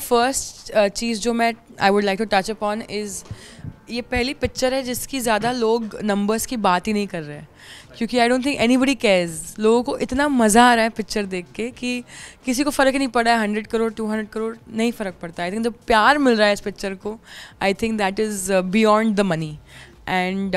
First चीज़ जो मैं I would like to touch upon is ये पहली पिक्चर है जिसकी ज़्यादा लोग नंबर्स की बात ही नहीं कर रहे हैं, क्योंकि आई डोंट थिंक एनीबडी केयर्स. लोगों को इतना मज़ा आ रहा है पिक्चर देख के कि किसी को फ़र्क ही नहीं पड़ा है 100 करोड़ 200 करोड़ नहीं फ़र्क पड़ता. आई थिंक जो प्यार मिल रहा है इस पिक्चर को, I think that is beyond the money. And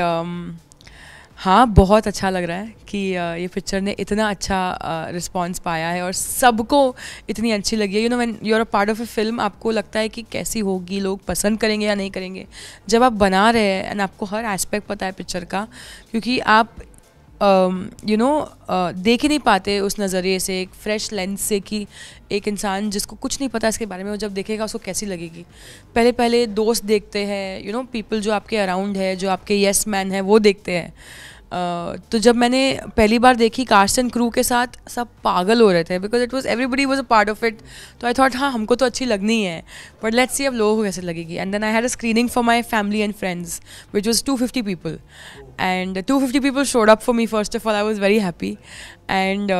हाँ, बहुत अच्छा लग रहा है कि ये पिक्चर ने इतना अच्छा रिस्पांस पाया है और सबको इतनी अच्छी लगी है. You know when you are a part of a film, आपको लगता है कि कैसी होगी, लोग पसंद करेंगे या नहीं करेंगे. जब आप बना रहे हैं एंड आपको हर एस्पेक्ट पता है पिक्चर का, क्योंकि आप देख ही नहीं पाते उस नज़रिए से, एक फ्रेश लेंस से कि एक इंसान जिसको कुछ नहीं पता इसके बारे में, वो जब देखेगा उसको कैसी लगेगी. पहले पहले दोस्त देखते हैं, पीपल जो आपके अराउंड है, जो आपके येस मैन है, वो देखते हैं. तो जब मैंने पहली बार देखी कास्ट एंड क्रू के साथ, सब पागल हो रहे थे because it was everybody was a part of it. तो आई थॉट हाँ, हमको तो अच्छी लगनी है, बट लेट्स सी अब लोगों को कैसे लगेगी. And then I had a screening for my family and friends which was 250 people. And 250 people showed up for me. First of all, I was very happy, and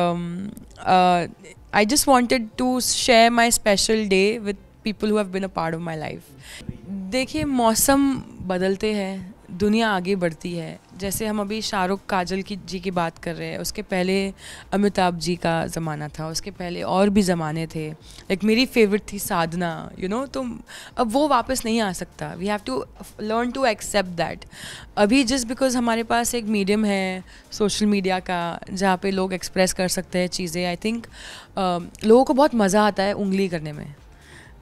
I just wanted to share my special day with people who have been a part of my life. देखिए, मौसम बदलते हैं, दुनिया आगे बढ़ती है. जैसे हम अभी शाहरुख काजल जी की बात कर रहे हैं, उसके पहले अमिताभ जी का ज़माना था, उसके पहले और भी ज़माने थे. लाइक मेरी फेवरेट थी साधना, तो अब वो वापस नहीं आ सकता. We have to learn to accept that. अभी जस्ट बिकॉज हमारे पास एक मीडियम है सोशल मीडिया का, जहाँ पे लोग एक्सप्रेस कर सकते हैं चीज़ें, आई थिंक लोगों को बहुत मज़ा आता है उंगली करने में.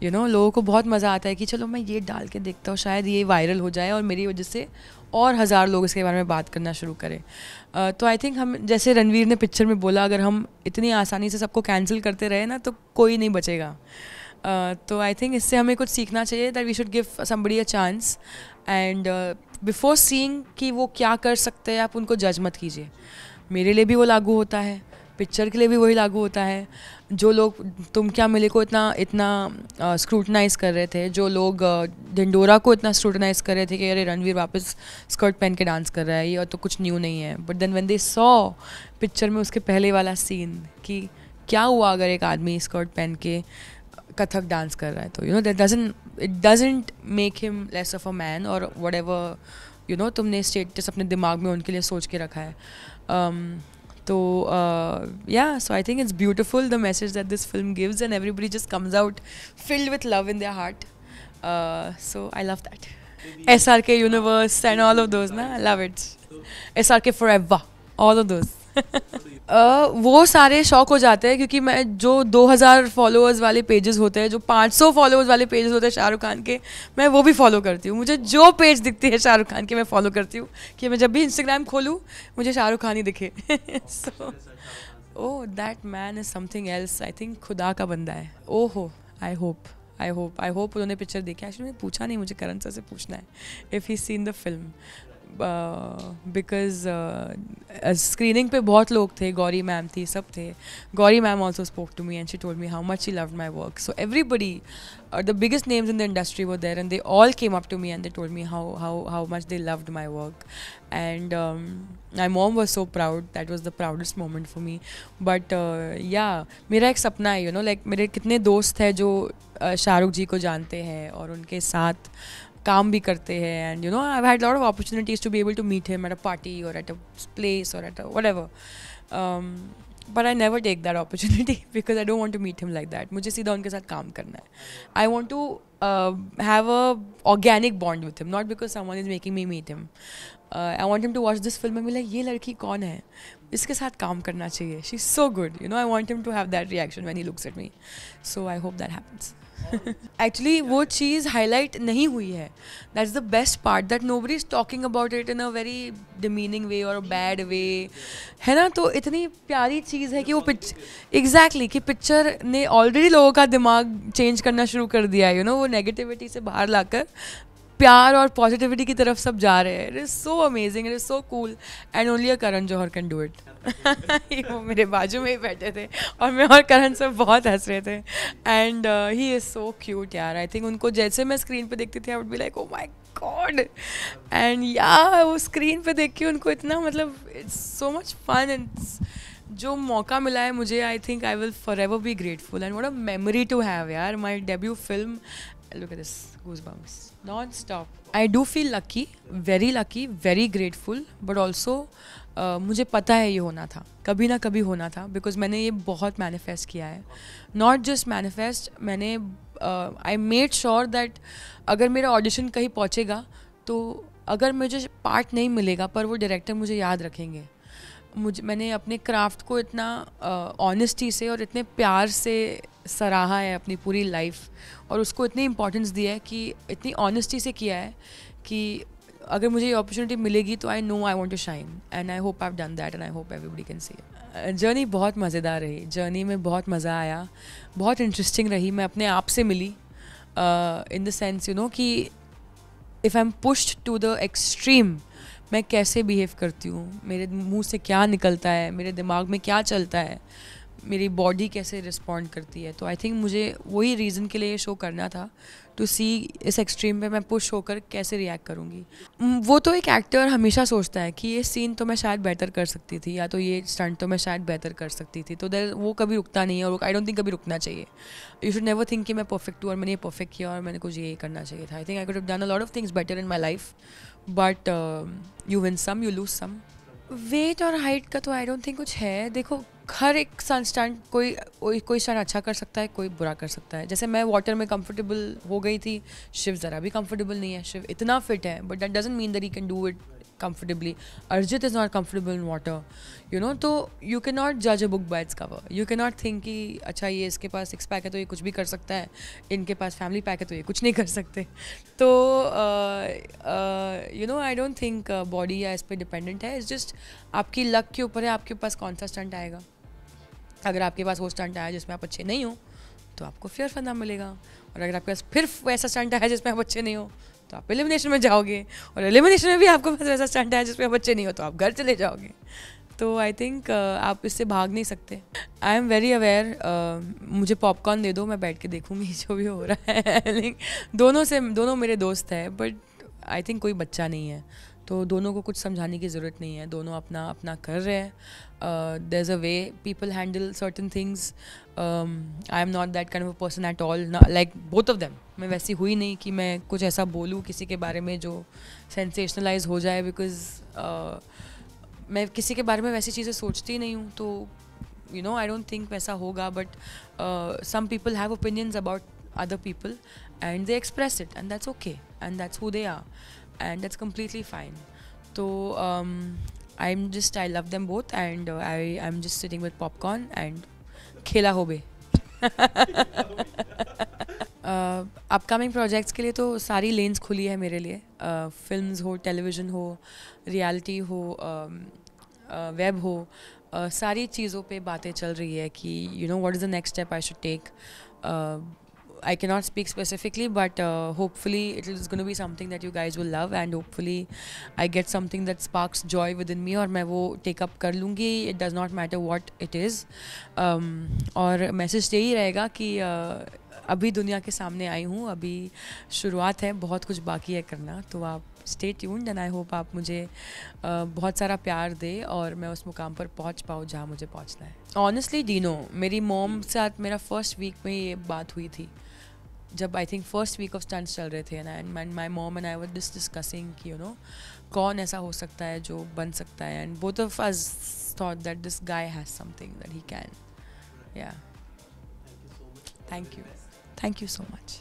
लोगों को बहुत मज़ा आता है कि चलो मैं ये डाल के देखता हूँ, शायद ये वायरल हो जाए और मेरी वजह से और 1000 लोग इसके बारे में बात करना शुरू करें. तो आई थिंक हम, जैसे रणवीर ने पिक्चर में बोला, अगर हम इतनी आसानी से सबको कैंसिल करते रहे ना, तो कोई नहीं बचेगा. तो आई थिंक इससे हमें कुछ सीखना चाहिए, that we should give somebody a chance. And before seeing कि वो क्या कर सकते हैं, आप उनको जज मत कीजिए. मेरे लिए भी वो लागू होता है, पिक्चर के लिए भी वही लागू होता है. जो लोग तुम क्या मिले को इतना स्क्रूटनाइज़ कर रहे थे, जो लोग ढिंडोरा को इतना स्क्रूटनाइज़ कर रहे थे कि अरे रणवीर वापस स्कर्ट पहन के डांस कर रहा है, ये और तो कुछ न्यू नहीं है. But then when they saw picture में उसके पहले वाला सीन कि क्या हुआ अगर एक आदमी स्कर्ट पहन के कथक डांस कर रहा है, तो that doesn't make him less of a man और व्हाटएवर तुमने स्टेटस अपने दिमाग में उनके लिए सोच के रखा है. So so I think it's beautiful, the message that this film gives, and everybody just comes out filled with love in their heart. So I love that. SRK Universe and all of those, I love it. SRK Forever, all of those. वो सारे शौक हो जाते हैं, क्योंकि मैं जो 2000 followers वाले पेजेस होते हैं, जो 500 फॉलोअर्स वाले पेजेस होते हैं शाहरुख खान के, मैं वो भी फॉलो करती हूँ. मुझे जो पेज दिखती है शाहरुख खान के, मैं फॉलो करती हूँ कि मैं जब भी इंस्टाग्राम खोलूँ मुझे शाहरुख खान ही दिखे. So oh, that man is something else. I think खुदा का बंदा है. ओहो, आई होप उन्होंने पिक्चर देखी. एक्चुअली मैंने पूछा नहीं, मुझे करण सर से पूछना है if he seen the film. Because screening पे बहुत लोग थे, गौरी मैम थी, सब थे. Gauri ma'am also spoke to me and she told me how much she loved my work. So everybody, the biggest names in the industry were there, and they all came up to me and they told me how much they loved my work. And my mom was so proud. That was the proudest moment for me. But मेरा एक सपना है, like मेरे कितने दोस्त हैं जो शाहरुख जी को जानते हैं और उनके साथ काम भी करते हैं. And I've had a lot of opportunities to be able to meet him at a party or at a place or at a whatever. But I never take that opportunity because I don't want to meet him like that. मुझे सीधा उनके साथ काम करना है. I want to have a organic bond with him, not because someone is making me meet him. I want him to watch this film and be like, ये लड़की कौन है, इसके साथ काम करना चाहिए, she's so good. I want him to have that reaction when he looks at me. So I hope that happens. Actually वो चीज़ हाईलाइट नहीं हुई है. That's the best part, that nobody is talking about it in a very demeaning way और bad वे, है ना. तो इतनी प्यारी चीज़ है कि वो एग्जैक्टली कि पिक्चर ने ऑलरेडी लोगों का दिमाग चेंज करना शुरू कर दिया है. वो नेगेटिविटी से बाहर लाकर प्यार और पॉजिटिविटी की तरफ सब जा रहे हैं. It is so amazing, it is so cool, and only a Karan Johar can do it. वो मेरे बाजू में ही बैठे थे और मैं और करण सब बहुत हंस रहे थे. And he is so cute यार. आई थिंक उनको जैसे मैं स्क्रीन पे देखती थी, I would be like, oh my god. And वो स्क्रीन पे देख के उनको इतना, मतलब it's so much fun. And जो मौका मिला है मुझे, I think I will forever be grateful and what a memory to have यार. My debut film, look at this, goosebumps non-stop. I do feel lucky, very grateful, but also मुझे पता है ये होना था, कभी ना कभी होना था, बिकॉज मैंने ये बहुत मैनिफेस्ट किया है. नॉट जस्ट मैनिफेस्ट, मैंने आई मेड श्योर दैट अगर मेरा ऑडिशन कहीं पहुँचेगा तो अगर मुझे पार्ट नहीं मिलेगा पर वो डायरेक्टर मुझे याद रखेंगे. मैंने अपने क्राफ्ट को इतना ऑनेस्टी से और इतने प्यार से सराहा है अपनी पूरी लाइफ, और उसको इतनी इम्पोर्टेंस दिया है कि इतनी ऑनेस्टी से किया है कि अगर मुझे ये अपॉर्चुनिटी मिलेगी तो I know I want to shine, and I hope I have done that, and I hope everybody can see. Journey बहुत मज़ेदार रही, जर्नी में बहुत मज़ा आया, बहुत इंटरेस्टिंग रही. मैं अपने आप से मिली in the sense you know कि if I am pushed to the extreme, मैं कैसे बिहेव करती हूँ, मेरे मुंह से क्या निकलता है, मेरे दिमाग में क्या चलता है, मेरी बॉडी कैसे रिस्पॉन्ड करती है. तो आई थिंक मुझे वही रीज़न के लिए शो करना था, टू सी इस एक्सट्रीम पे मैं पुश होकर कैसे रिएक्ट करूँगी. वो तो एक एक्टर हमेशा सोचता है कि ये सीन तो मैं शायद बेहतर कर सकती थी, या तो ये स्टंट तो मैं शायद बेहतर कर सकती थी. तो वो कभी रुकता नहीं है, और आई डोंट थिंक कभी रुकना चाहिए. यू शुड नेवर थिंक कि मैं परफेक्ट हूँ और मैंने ये परफेक्ट किया और मैंने कुछ ये करना चाहिए था. I think I could have done a lot of things better in my life, but you win some, you lose some. Weight और हाइट का तो आई डोंट थिंक कुछ है. देखो, हर एक स्टंट कोई स्टंट अच्छा कर सकता है, कोई बुरा कर सकता है. जैसे मैं वाटर में कंफर्टेबल हो गई थी, शिव ज़रा भी कंफर्टेबल नहीं है. शिव इतना फिट है, but that doesn't mean that he can do it comfortably. Arjit is not comfortable in water, you know. तो you cannot judge a book by its cover. You cannot think कि अच्छा ये इसके पास six pack है तो ये कुछ भी कर सकता है, इनके पास फैमिली पैक है तो ये कुछ नहीं कर सकते. तो you know I don't think body या इस पर डिपेंडेंट है. इट्स जस्ट आपकी लक के ऊपर है, आपके पास कौन सा स्टंट आएगा. अगर आपके पास वो स्टंट आया जिसमें आप अच्छे नहीं हो तो आपको फेयर फंदा मिलेगा, और अगर आपके पास फिर वैसा स्टंट आया जिसमें आप अच्छे नहीं हो तो आप एलिमिनेशन में जाओगे, और एलिमिनेशन में भी आपको वैसा स्टंट है जिसमें आप अच्छे नहीं हो तो आप घर चले जाओगे. तो आई थिंक आप इससे भाग नहीं सकते. I am very aware. मुझे पॉपकॉर्न दे दो, मैं बैठ के देखूंगी जो भी हो रहा है. दोनों मेरे दोस्त हैं, बट आई थिंक कोई बच्चा नहीं है, तो दोनों को कुछ समझाने की ज़रूरत नहीं है. दोनों अपना अपना कर रहे हैं. There is a way people handle certain things. I am not that kind of a person at all, like both of them. मैं वैसी हुई नहीं कि मैं कुछ ऐसा बोलूँ किसी के बारे में जो सेंसेशनलाइज हो जाए, बिकॉज मैं किसी के बारे में वैसी चीज़ें सोचती नहीं हूँ. तो you know I don't think वैसा होगा, but some people have opinions about other people and they express it, and that's okay, and that's who they are, and that's completely fine. So I love them both, and I'm just sitting with popcorn and खेला हो बे. Upcoming projects के लिए तो सारी lens खुली है मेरे लिए. फिल्म्स हो, टेलीविज़न हो, रियलिटी हो, वेब हो, सारी चीज़ों पे बातें चल रही है कि you know what is the next step I should take. I cannot speak specifically, but hopefully it is going to be something that you guys will love, and hopefully I get something that sparks joy within me, और मैं वो take up कर लूँगी. It does not matter what it is. और message यही रहेगा कि अभी दुनिया के सामने आई हूँ, अभी शुरुआत है, बहुत कुछ बाकी है करना. तो आप stay tuned, and I hope आप मुझे बहुत सारा प्यार दे और मैं उस मुकाम पर पहुँच पाऊँ जहाँ मुझे पहुँचना है. Honestly, Dino, मेरी मॉम के साथ मेरा फर्स्ट वीक में ये बात हुई थी, जब I think first week of stunts चल रहे थे, and my mom and I were discussing कि यू नो कौन ऐसा हो सकता है जो बन सकता है, and both of us thought that this guy has something that he can. Yeah thank you so much.